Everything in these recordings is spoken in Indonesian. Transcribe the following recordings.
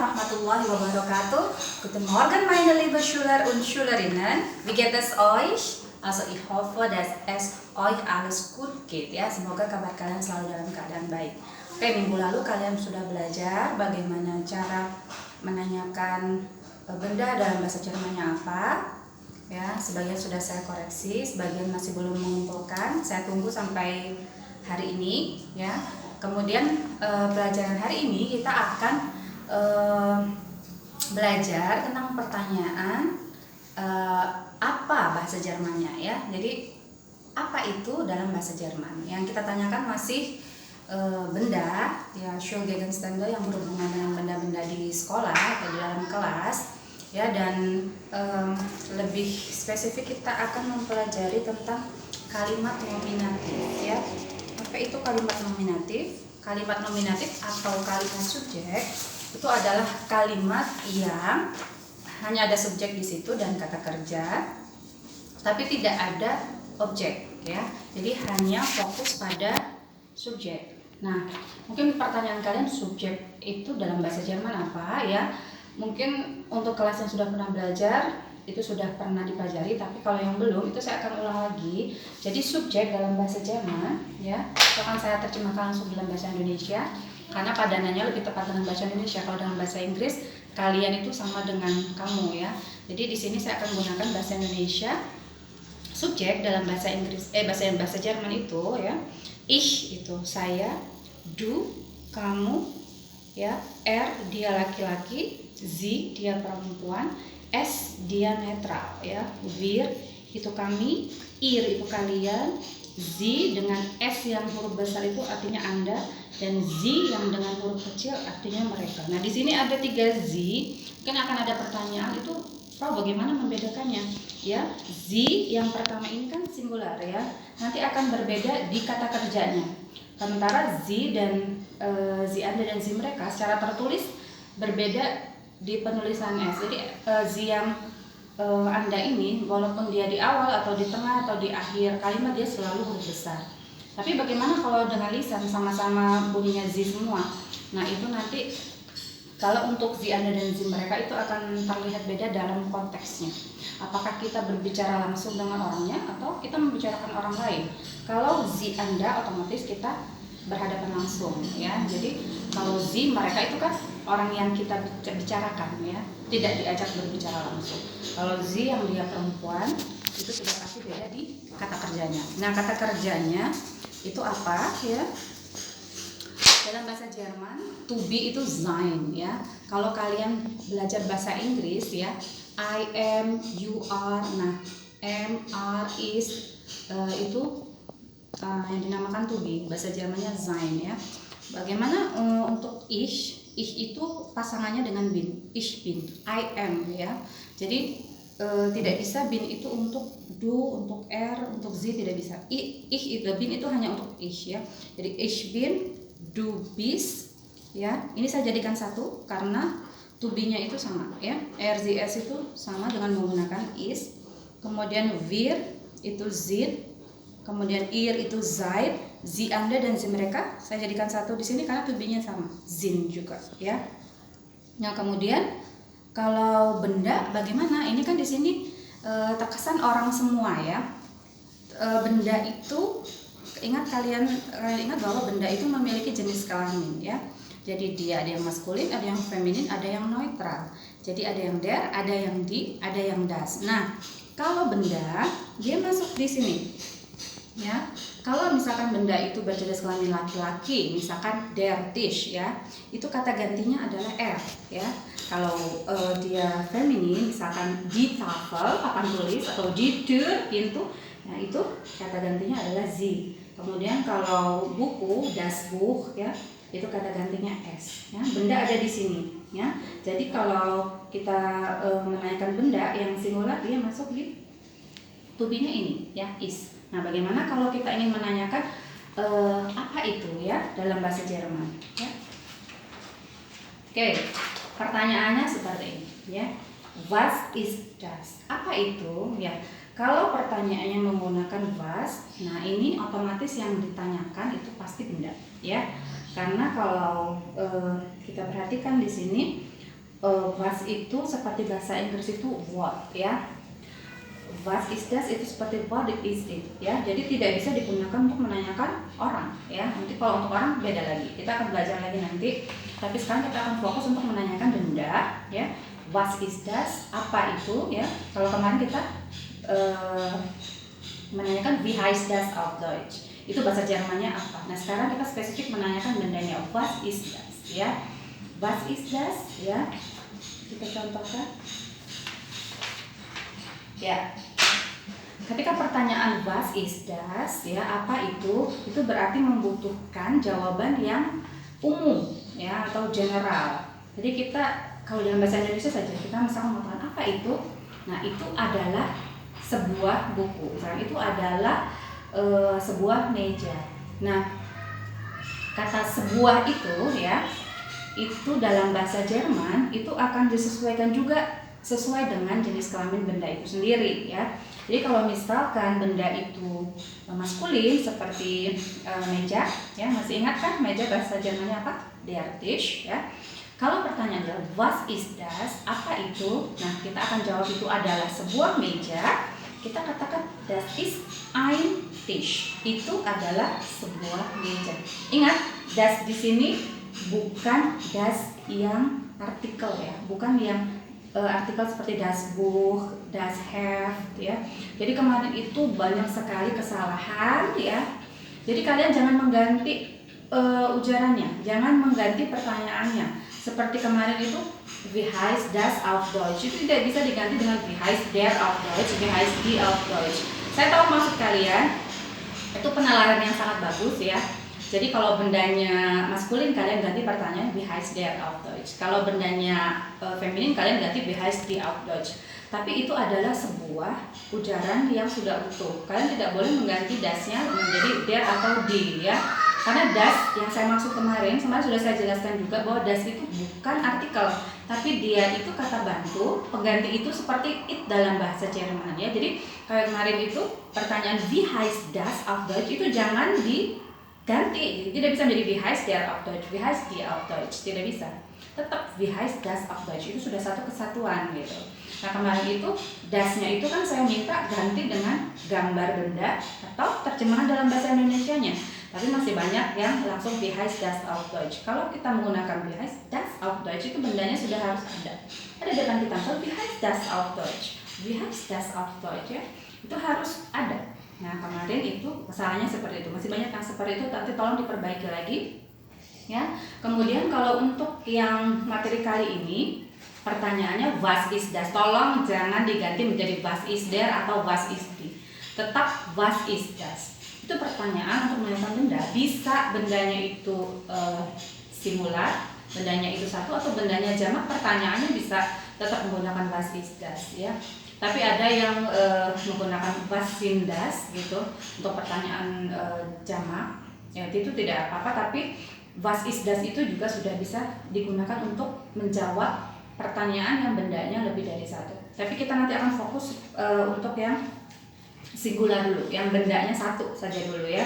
warahmatullahi wabarakatuh. Guten Morgen, meine liebe Schüler und Schülerinnen. Wie geht es euch? Also ich hoffe, dass es euch alles gut geht ya. Semoga kabar kalian selalu dalam keadaan baik. Oke, minggu lalu kalian sudah belajar bagaimana cara menanyakan benda dalam bahasa Jermannya apa. Ya, sebagian sudah saya koreksi, sebagian masih belum mengumpulkan. Saya tunggu sampai hari ini ya. Kemudian pelajaran hari ini kita akan belajar tentang pertanyaan apa bahasa Jermannya ya. Jadi apa itu dalam bahasa Jerman? Yang kita tanyakan masih benda ya, Schulgegenstände yang berhubungan dengan benda-benda di sekolah atau di dalam kelas ya, dan lebih spesifik kita akan mempelajari tentang kalimat nominatif ya. Apa itu kalimat nominatif? Kalimat nominatif atau kalimat subjek itu adalah kalimat yang hanya ada subjek di situ dan kata kerja, tapi tidak ada objek ya. Jadi hanya fokus pada subjek. Nah, mungkin pertanyaan kalian, subjek itu dalam bahasa Jerman apa ya? Mungkin untuk kelas yang sudah pernah belajar itu sudah pernah dipelajari, tapi kalau yang belum itu saya akan ulang lagi. Jadi subjek dalam bahasa Jerman ya, akan saya terjemahkan langsung dalam bahasa Indonesia karena padanannya lebih tepat dengan bahasa Indonesia. Kalau dalam bahasa Inggris kalian itu sama dengan kamu ya. Jadi di sini saya akan gunakan bahasa Indonesia. Subjek dalam bahasa Inggris bahasa Jerman itu ya, ich itu saya, du kamu ya, er dia laki-laki, sie dia perempuan, es dia netral ya, wir itu kami, ihr itu kalian, sie dengan s yang huruf besar itu artinya Anda, dan sie yang dengan huruf kecil artinya mereka. Nah, di sini ada 3 sie. Mungkin akan ada pertanyaan itu, Frau, bagaimana membedakannya? Ya, sie yang pertama ini kan singular ya. Nanti akan berbeda di kata kerjanya. Sementara sie dan sie Anda dan sie mereka secara tertulis berbeda di penulisan S. Jadi sie yang Anda ini walaupun dia di awal atau di tengah atau di akhir kalimat dia selalu huruf besar. Tapi bagaimana kalau dengan lisan sama-sama bunyinya sie semua? Nah, itu nanti kalau untuk sie Anda dan sie mereka itu akan terlihat beda dalam konteksnya. Apakah kita berbicara langsung dengan orangnya atau kita membicarakan orang lain? Kalau sie Anda otomatis kita berhadapan langsung ya. Jadi kalau sie mereka itu kan orang yang kita bicarakan ya, tidak diajak berbicara langsung. Kalau sie yang dia perempuan itu sudah pasti beda di kata kerjanya. Nah, kata kerjanya itu apa ya? Dalam bahasa Jerman, to be itu sein ya. Kalau kalian belajar bahasa Inggris ya, I am, you are, nah am, are, is itu yang dinamakan to be. Bahasa Jermannya sein ya. Bagaimana untuk ich itu pasangannya dengan bin, ich bin, I am ya. Jadi tidak bisa bin itu untuk du, untuk er, untuk sie tidak bisa. Ich itu bin itu hanya untuk ich ya. Jadi ich bin, du bist ya. Ini saya jadikan satu karena to be-nya itu sama ya. Er, sie, es itu sama dengan menggunakan is. Kemudian wir itu sind. Kemudian ihr itu seid, sie Anda dan sie mereka saya jadikan satu di sini karena to be-nya sama, sind juga ya. Nah, kemudian kalau benda bagaimana? Ini kan di sini terkesan orang semua ya. Benda itu kalian ingat bahwa benda itu memiliki jenis kelamin ya. Jadi dia ada yang maskulin, ada yang feminin, ada yang neutral. Jadi ada yang der, ada yang die, ada yang das. Nah, kalau benda dia masuk di sini. Ya, kalau misalkan benda itu berjenis kelamin laki-laki, misalkan der Tisch ya, itu kata gantinya adalah er ya. Kalau dia feminin, misalkan die Tafel papan tulis atau die Tür pintu, nah itu kata gantinya adalah sie. Kemudian kalau buku das Buch ya, itu kata gantinya s. Ya, benda ada di sini ya. Jadi kalau kita menanyakan benda yang singular dia masuk di to be-nya ini ya, is. Nah, bagaimana kalau kita ingin menanyakan apa itu ya dalam bahasa Jerman? Ya. Oke, pertanyaannya seperti ini ya. Was ist das? Apa itu? Ya, kalau pertanyaannya menggunakan was, nah ini otomatis yang ditanyakan itu pasti benda ya. Karena kalau kita perhatikan di sini was itu seperti bahasa Inggris itu what ya. Was is das itu seperti what is it ya. Jadi tidak bisa digunakan untuk menanyakan orang ya. Nanti kalau untuk orang beda lagi. Kita akan belajar lagi nanti. Tapi sekarang kita akan fokus untuk menanyakan benda ya. Was is das? Apa itu ya? Kalau kemarin kita menanyakan wie heißt das auf Deutsch. Itu bahasa Jermannya apa. Nah, sekarang kita spesifik menanyakan bendanya. Was is das ya? Was is das ya? Kita contohkan. Ya. Ketika pertanyaan was is das ya, apa itu berarti membutuhkan jawaban yang umum ya atau general. Jadi kita kalau dalam bahasa Indonesia saja kita misalkan mengatakan apa itu, nah itu adalah sebuah buku, misalnya itu adalah sebuah meja. Nah, kata sebuah itu ya, itu dalam bahasa Jerman itu akan disesuaikan juga sesuai dengan jenis kelamin benda itu sendiri ya. Jadi kalau misalkan benda itu maskulin seperti meja ya, masih ingat kan meja bahasa Jermannya apa? Der Tisch ya. Kalau pertanyaan adalah was is das? Apa itu? Nah, kita akan jawab itu adalah sebuah meja. Kita katakan das ist ein Tisch. Itu adalah sebuah meja. Ingat, das di sini bukan das yang artikel ya, bukan yang artikel seperti das Buch, das Heft ya. Jadi kemarin itu banyak sekali kesalahan ya. Jadi kalian jangan mengganti ujarannya, jangan mengganti pertanyaannya. Seperti kemarin itu wie heißt das auf Deutsch, itu tidak bisa diganti dengan wie heißt der auf Deutsch, wie heißt die auf Deutsch. Saya tahu maksud kalian, itu penalaran yang sangat bagus ya. Jadi kalau bendanya maskulin kalian ganti pertanyaan wie heißt der auf Deutsch. Kalau bendanya feminin kalian ganti wie heißt die auf Deutsch. Tapi itu adalah sebuah ujaran yang sudah utuh. Kalian tidak boleh mengganti dasnya menjadi der atau die ya. Karena das yang saya maksud kemarin sudah saya jelaskan juga bahwa das itu bukan artikel, tapi dia itu kata bantu. Pengganti itu seperti it dalam bahasa Jerman ya. Jadi kayak kemarin itu pertanyaan wie heißt das auf Deutsch itu jangan diganti. Tidak bisa menjadi wie heißt der auf Deutsch, wie heißt die auf Deutsch, tidak bisa. Tetap wie heißt das auf Deutsch itu sudah satu kesatuan gitu. Nah, kemarin itu dasnya itu kan saya minta ganti dengan gambar benda atau terjemahan dalam bahasa Indonesianya. Tapi masih banyak yang langsung wie heißt das auf Deutsch. Kalau kita menggunakan wie heißt das auf Deutsch itu bendanya sudah harus ada. Ada dengan kita wie heißt das auf Deutsch, wie heißt das auf Deutsch ya. Itu harus ada. Nah, kemarin itu kesalahannya seperti itu. Masih banyak yang seperti itu, tapi tolong diperbaiki lagi. Ya. Kemudian kalau untuk yang materi kali ini pertanyaannya was is das. Tolong jangan diganti menjadi was is der atau was is die. Tetap was is das. Itu pertanyaan untuk menanyakan benda. Bisa bendanya itu singular, bendanya itu satu atau bendanya jamak. Pertanyaannya bisa tetap menggunakan was is das ya. Tapi ada yang menggunakan was sind das gitu untuk pertanyaan jamak. Ya, itu tidak apa-apa, tapi was is das itu juga sudah bisa digunakan untuk menjawab pertanyaan yang bendanya lebih dari satu. Tapi kita nanti akan fokus untuk yang singular dulu, yang bendanya satu saja dulu ya.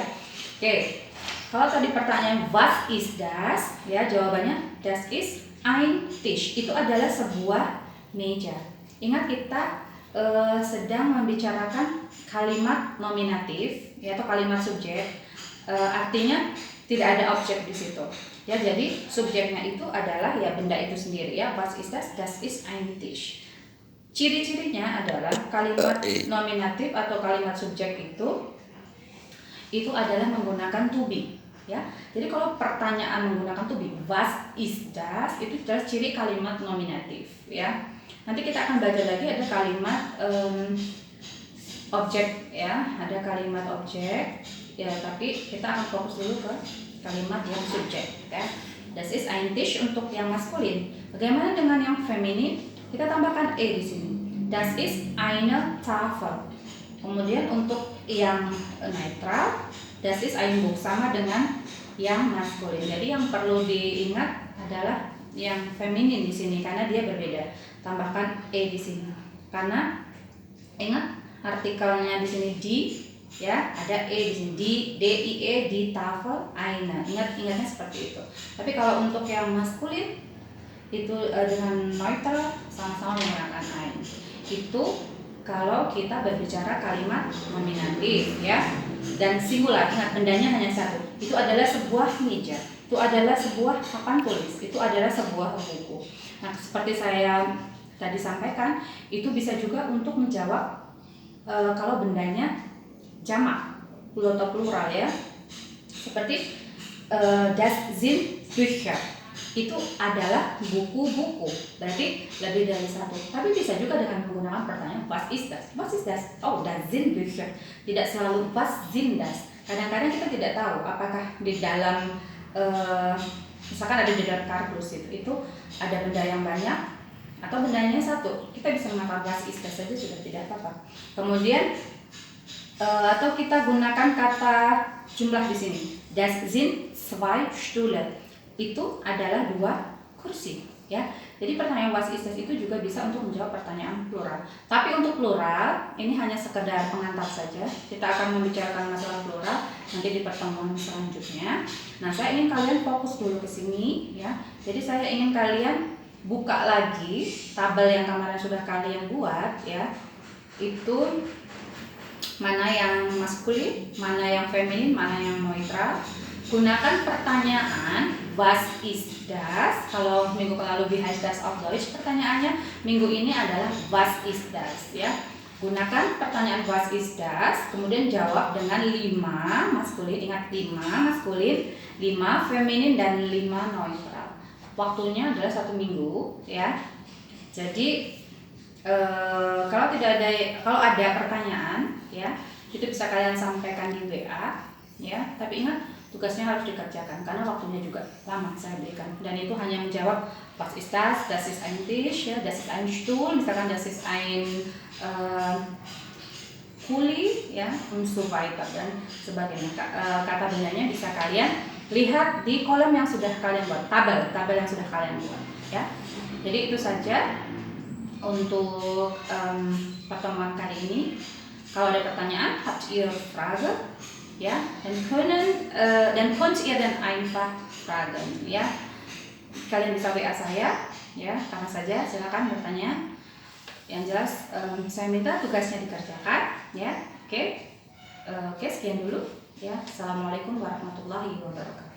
Oke, kalau tadi pertanyaan was is das, ya jawabannya das ist ein Tisch. Itu adalah sebuah meja. Ingat kita sedang membicarakan kalimat nominatif, ya, atau kalimat subjek. Artinya tidak ada objek di situ. Ya, jadi subjeknya itu adalah ya benda itu sendiri ya. Was ist das? Das ist ein Tisch. Ciri-cirinya adalah kalimat nominatif atau kalimat subjek itu adalah menggunakan to be ya. Jadi kalau pertanyaan menggunakan to be, was is das, itu adalah ciri kalimat nominatif ya. Nanti kita akan baca lagi ada kalimat objek ya, ada kalimat objek ya, tapi kita akan fokus dulu ke kalimat yang subjek ya. Das ist ein Tisch untuk yang maskulin. Bagaimana dengan yang feminin? Kita tambahkan di sini. Das ist eine Tafel. Kemudian untuk yang netral, das ist ein Buch, sama dengan yang maskulin. Jadi yang perlu diingat adalah yang feminin di sini karena dia berbeda. Tambahkan di sini. Karena ingat artikelnya di sini di ya, ada di sini di Tafel eine. Ingatnya seperti itu. Tapi kalau untuk yang maskulin itu dengan neutral sama-sama menggunakan ein. Itu kalau kita berbicara kalimat nominatif ya. Dan singular, ingat bendanya hanya satu. Itu adalah sebuah meja, itu adalah sebuah papan tulis, itu adalah sebuah buku. Nah, seperti saya tadi sampaikan, itu bisa juga untuk menjawab kalau bendanya jamak atau plural ya. Seperti das sind Bücher, itu adalah buku-buku, berarti lebih dari satu. Tapi bisa juga dengan menggunakan pertanyaan was ist das? Was ist das? Oh, das sind Bücher. Tidak selalu was sind das. Kadang-kadang kita tidak tahu apakah di dalam misalkan ada di dalam kardus itu ada benda yang banyak atau bendanya satu. Kita bisa mengatakan was ist das saja sudah tidak apa-apa. Kemudian atau kita gunakan kata jumlah di sini. Das sind zwei Stühle. Itu adalah 2 kursi ya. Jadi pertanyaan was ist das itu juga bisa untuk menjawab pertanyaan plural. Tapi untuk plural ini hanya sekedar pengantar saja. Kita akan membicarakan masalah plural nanti di pertemuan selanjutnya. Nah, saya ingin kalian fokus dulu ke sini ya. Jadi saya ingin kalian buka lagi tabel yang kemarin sudah kalian buat ya. Itu mana yang maskulin, mana yang feminin, mana yang neutral. Gunakan pertanyaan was ist das. Kalau minggu lalu wie heißt das auf Deutsch, pertanyaannya minggu ini adalah was ist das ya. Gunakan pertanyaan was ist das, kemudian jawab dengan 5 maskulin, ingat 5 maskulin, 5 feminin dan 5 neutral. Waktunya adalah 1 minggu ya. Jadi kalau ada pertanyaan ya, itu bisa kalian sampaikan di WA ya. Tapi ingat tugasnya harus dikerjakan karena waktunya juga lama saya berikan, dan itu hanya menjawab was ist das, das ist ein Tisch ya, das ist ein Stuhl, misalkan das ist ein Kuli ya, und so weiter dan sebagainya. Kata bendanya bisa kalian lihat di kolom yang sudah kalian buat, tabel yang sudah kalian buat ya. Jadi itu saja untuk pertemuan kali ini. Kalau ada pertanyaan, habt ihr Frage? Ja, dann könnt ihr dann einfach fragen ya. Kalian bisa WA saya ya, kapan saja silakan bertanya. Yang jelas saya minta tugasnya dikerjakan ya. Oke, sekian dulu ya. Assalamualaikum warahmatullahi wabarakatuh.